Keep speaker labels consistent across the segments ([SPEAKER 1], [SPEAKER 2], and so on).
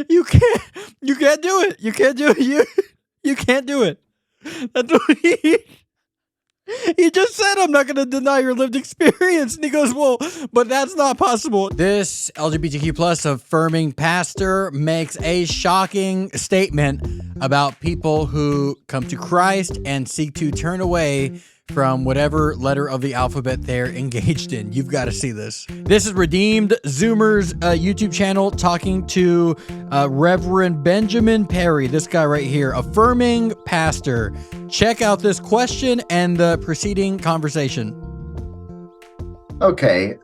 [SPEAKER 1] You can't do it. You can't do it. You can't do it. That's what he just said, I'm not going to deny your lived experience. And he goes, well, but that's not possible. This LGBTQ plus affirming pastor makes a shocking statement about people who come to Christ and seek to turn away from whatever letter of the alphabet they're engaged in. You've got to see this. This is Redeemed Zoomer's YouTube channel talking to Reverend Benjamin Perry, this guy right here, affirming pastor. Check out this question and the preceding conversation.
[SPEAKER 2] Okay,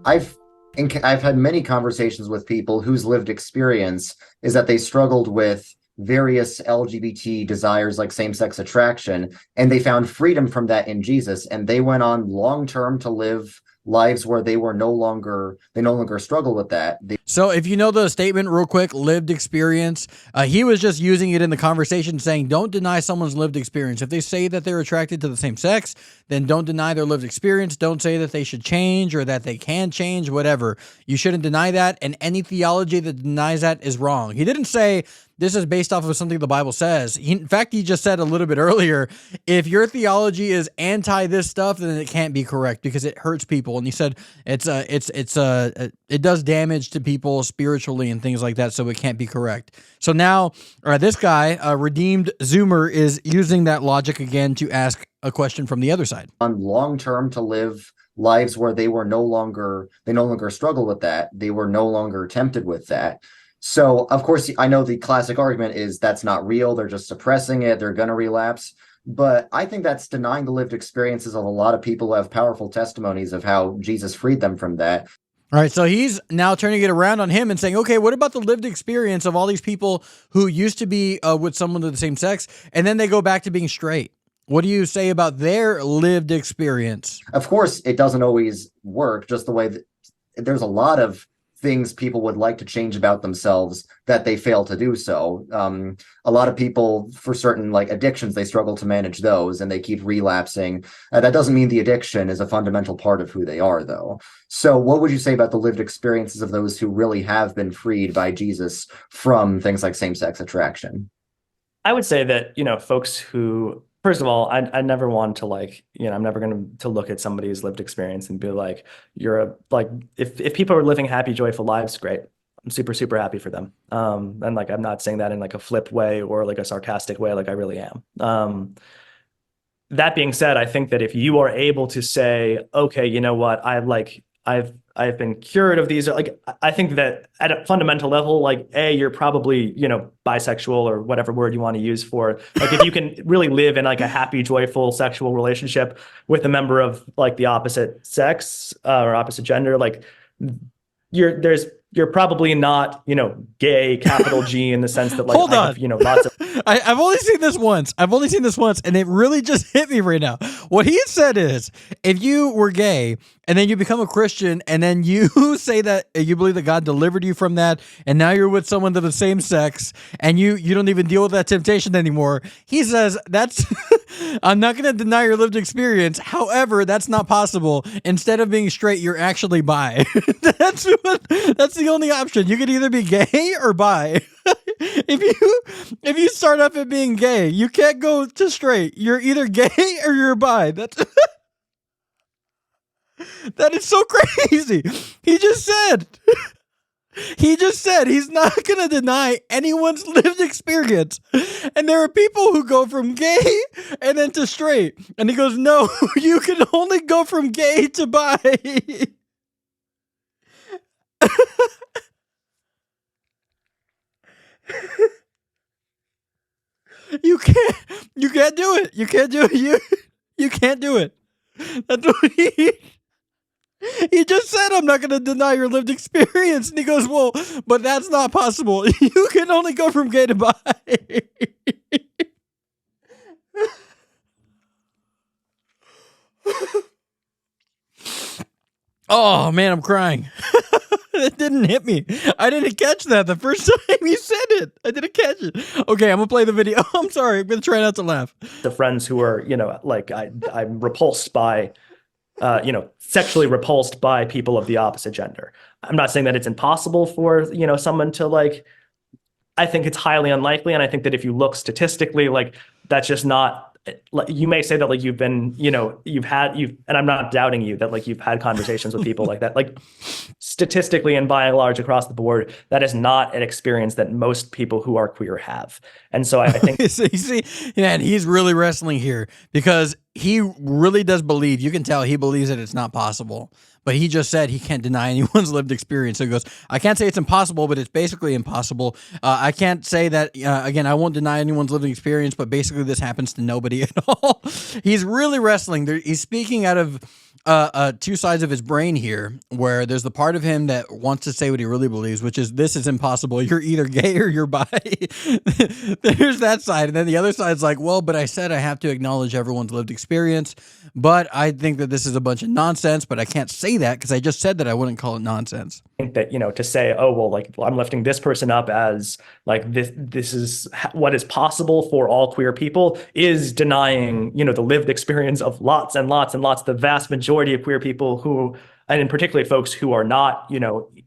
[SPEAKER 2] I've had many conversations with people whose lived experience is that they struggled with various LGBT desires like same-sex attraction, and they found freedom from that in Jesus, and they went on long-term to live lives where they no longer struggle with that.
[SPEAKER 1] So if you know the statement real quick, lived experience, he was just using it in the conversation saying, don't deny someone's lived experience. If they say that they're attracted to the same sex, then don't deny their lived experience. Don't say that they should change or that they can change, whatever. You shouldn't deny that, and any theology that denies that is wrong. He didn't say this is based off of something the Bible says. In fact, he just said a little bit earlier, if your theology is anti this stuff, then it can't be correct because it hurts people. And he said it does damage to people spiritually and things like that, so it can't be correct. So now this guy, Redeemed Zoomer, is using that logic again to ask a question from the other side.
[SPEAKER 2] On long term to live lives where they no longer struggle with that, they were no longer tempted with that. So, of course, I know the classic argument is that's not real. They're just suppressing it. They're going to relapse. But I think that's denying the lived experiences of a lot of people who have powerful testimonies of how Jesus freed them from that.
[SPEAKER 1] All right, so he's now turning it around on him and saying, okay, what about the lived experience of all these people who used to be with someone of the same sex, and then they go back to being straight? What do you say about their lived experience?
[SPEAKER 2] Of course, it doesn't always work, just the way that there's a lot of things people would like to change about themselves that they fail to do so. A lot of people, for certain like addictions, they struggle to manage those and they keep relapsing. That doesn't mean the addiction is a fundamental part of who they are, though. So what would you say about the lived experiences of those who really have been freed by Jesus from things like same-sex attraction?
[SPEAKER 3] I would say that, folks who, first of all, I never want to I'm never going to look at somebody's lived experience and be like, if people are living happy, joyful lives, great. I'm super, super happy for them. And I'm not saying that in a flip way or a sarcastic way, I really am. That being said, I think that if you are able to say, okay, you know what, I've been cured of these. I think that at a fundamental level, you're probably, bisexual or whatever word you want to use for, if you can really live in a happy, joyful sexual relationship with a member of the opposite sex or opposite gender, you're probably not, gay, capital G, in the sense that
[SPEAKER 1] Hold on.
[SPEAKER 3] Lots of.
[SPEAKER 1] I've only seen this once. And it really just hit me right now. What he said is, if you were gay and then you become a Christian and then you say that you believe that God delivered you from that, and now you're with someone of the same sex and you don't even deal with that temptation anymore. He says that's I'm not going to deny your lived experience. However, that's not possible. Instead of being straight, you're actually bi. That's the only option. You could either be gay or bi. If you start off at being gay, you can't go to straight. You're either gay or you're bi. That is so crazy. He just said he's not going to deny anyone's lived experience. And there are people who go from gay and then to straight. And he goes, no, you can only go from gay to bi. You can't do it. You can't do it. You can't do it. That's what he just said, I'm not going to deny your lived experience. And he goes, well, but that's not possible. You can only go from gay to bi. Oh, man, I'm crying. It didn't hit me. I didn't catch that the first time you said it. I didn't catch it. Okay, I'm going to play the video. I'm sorry. I'm going to try not to laugh.
[SPEAKER 3] The friends who are, I'm repulsed by, sexually repulsed by people of the opposite gender. I'm not saying that it's impossible for, someone to I think it's highly unlikely. And I think that if you look statistically, like that's just not, like, you may say that like you've been, and I'm not doubting you that like you've had conversations with people like that. Like statistically and by and large across the board, that is not an experience that most people who are queer have. And so I think
[SPEAKER 1] you see, and he's really wrestling here because he really does believe, you can tell he believes that it's not possible, but he just said he can't deny anyone's lived experience. So he goes, I can't say it's impossible, but it's basically impossible. I can't say that, again, I won't deny anyone's lived experience, but basically this happens to nobody at all. He's really wrestling there. He's speaking out of two sides of his brain here, where there's the part of him that wants to say what he really believes, which is this is impossible. You're either gay or you're bi. There's that side. And then the other side's like, well, but I said I have to acknowledge everyone's lived experience, but I think that this is a bunch of nonsense, but I can't say that because I just said that I wouldn't call it nonsense.
[SPEAKER 3] I think that, to say, oh, well, like I'm lifting this person up as like this is what is possible for all queer people is denying, the lived experience of lots and lots and lots, the vast majority of queer people who, and in particular folks who are not,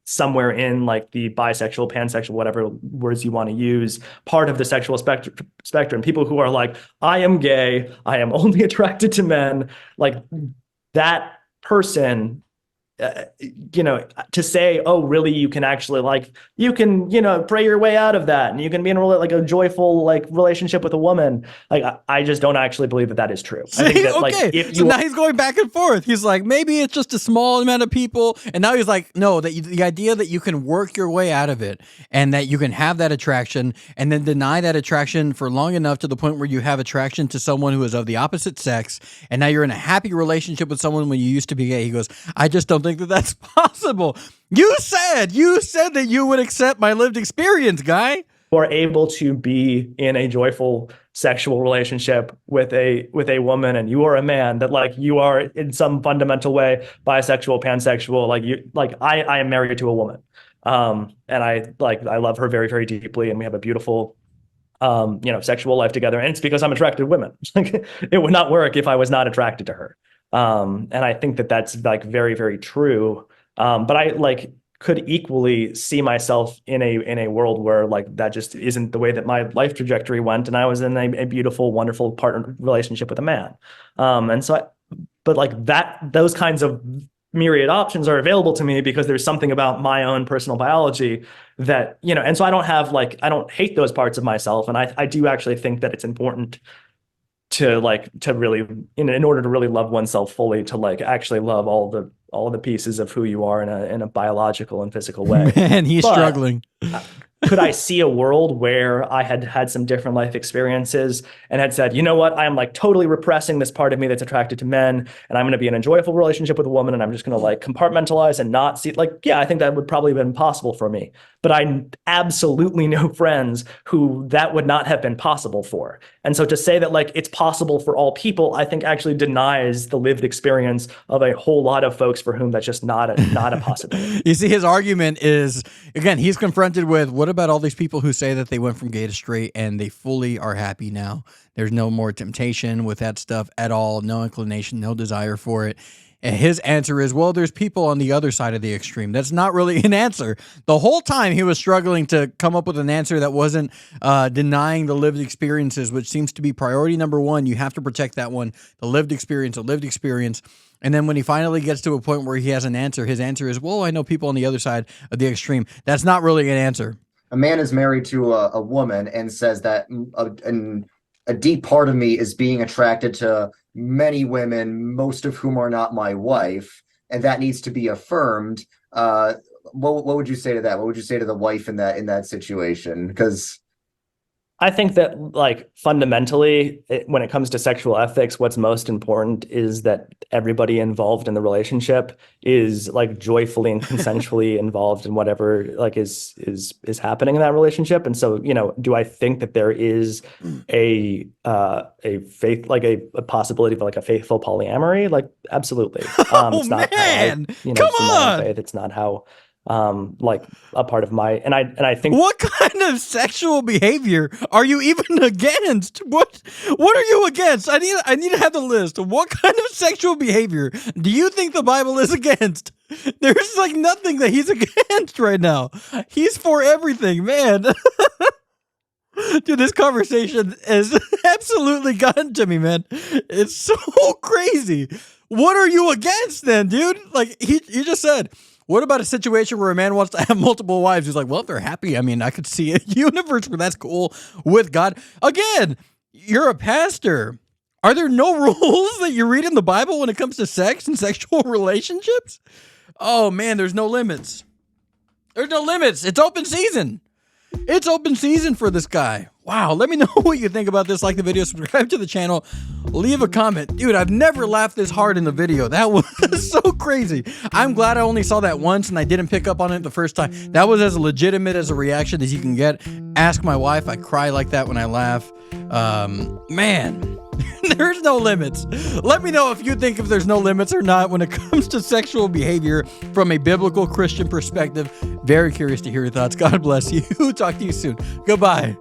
[SPEAKER 3] somewhere in like the bisexual, pansexual, whatever words you want to use, part of the sexual spectrum, people who are like, I am gay, I am only attracted to men, like that person, to say, oh, really, you can actually you can, pray your way out of that, and you can be in a joyful relationship with a woman. Like, I just don't actually believe that is true. I think that
[SPEAKER 1] okay. So now he's going back and forth. He's like, maybe it's just a small amount of people, and now he's like, no, the idea that you can work your way out of it, and that you can have that attraction, and then deny that attraction for long enough to the point where you have attraction to someone who is of the opposite sex, and now you're in a happy relationship with someone when you used to be gay. He goes, I just don't think that that's possible. You said that you would accept my lived experience, guy.
[SPEAKER 3] Or able to be in a joyful sexual relationship with a woman, and you are a man, that you are in some fundamental way bisexual, pansexual, I am married to a woman, and I love her very, very deeply, and we have a beautiful sexual life together, and it's because I'm attracted to women. It would not work if I was not attracted to her. And I think that that's very, very true. But I could equally see myself in a world where that just isn't the way that my life trajectory went, and I was in a beautiful, wonderful partner relationship with a man. And so, those kinds of myriad options are available to me because there's something about my own personal biology that, and so I don't have I don't hate those parts of myself, and I do actually think that it's important to really, in order to really love oneself fully, to actually love all the pieces of who you are in a biological and physical way.
[SPEAKER 1] Man, he's struggling.
[SPEAKER 3] Could I see a world where I had some different life experiences and had said, you know what, I am totally repressing this part of me that's attracted to men, and I'm going to be in a joyful relationship with a woman, and I'm just going to compartmentalize and not see, yeah, I think that would probably have been possible for me. But I absolutely know friends who that would not have been possible for. And so to say that it's possible for all people, I think actually denies the lived experience of a whole lot of folks for whom that's just not a possibility.
[SPEAKER 1] You see, his argument is, again, he's confronted with, what about all these people who say that they went from gay to straight and they fully are happy now? There's no more temptation with that stuff at all, no inclination, no desire for it. And his answer is, well, there's people on the other side of the extreme. That's not really an answer. The whole time he was struggling to come up with an answer that wasn't denying the lived experiences, which seems to be priority number one. You have to protect that one, the lived experience. And then when he finally gets to a point where he has an answer, his answer is, well, I know people on the other side of the extreme. That's not really an answer.
[SPEAKER 2] A man is married to a woman and says that a deep part of me is being attracted to many women, most of whom are not my wife, and that needs to be affirmed. What would you say to that? What would you say to the wife in that situation? Because
[SPEAKER 3] I think that fundamentally, when it comes to sexual ethics, what's most important is that everybody involved in the relationship is joyfully and consensually involved in whatever is happening in that relationship. And so, do I think that there is a faith, a possibility of a faithful polyamory? Absolutely. It's not
[SPEAKER 1] man,
[SPEAKER 3] how
[SPEAKER 1] come on.
[SPEAKER 3] faith. It's not how a part of my, and I think,
[SPEAKER 1] what kind of sexual behavior are you even against? What are you against? I need to have the list. What kind of sexual behavior do you think the Bible is against? There's nothing that he's against right now. He's for everything, man. Dude, this conversation has absolutely gotten to me, man. It's so crazy. What are you against then, dude? Like he just said, what about a situation where a man wants to have multiple wives? He's like, well, if they're happy, I mean, I could see a universe where that's cool with God. Again, you're a pastor. Are there no rules that you read in the Bible when it comes to sex and sexual relationships? Oh man, there's no limits. There's no limits. It's open season. It's open season for this guy. Wow. Let me know what you think about this. Like the video, subscribe to the channel, leave a comment. Dude, I've never laughed this hard in the video. That was so crazy. I'm glad I only saw that once and I didn't pick up on it the first time. That was as legitimate as a reaction as you can get. Ask my wife. I cry like that when I laugh. Man, there's no limits. Let me know if you think if there's no limits or not when it comes to sexual behavior from a biblical Christian perspective. Very curious to hear your thoughts. God bless you. Talk to you soon. Goodbye.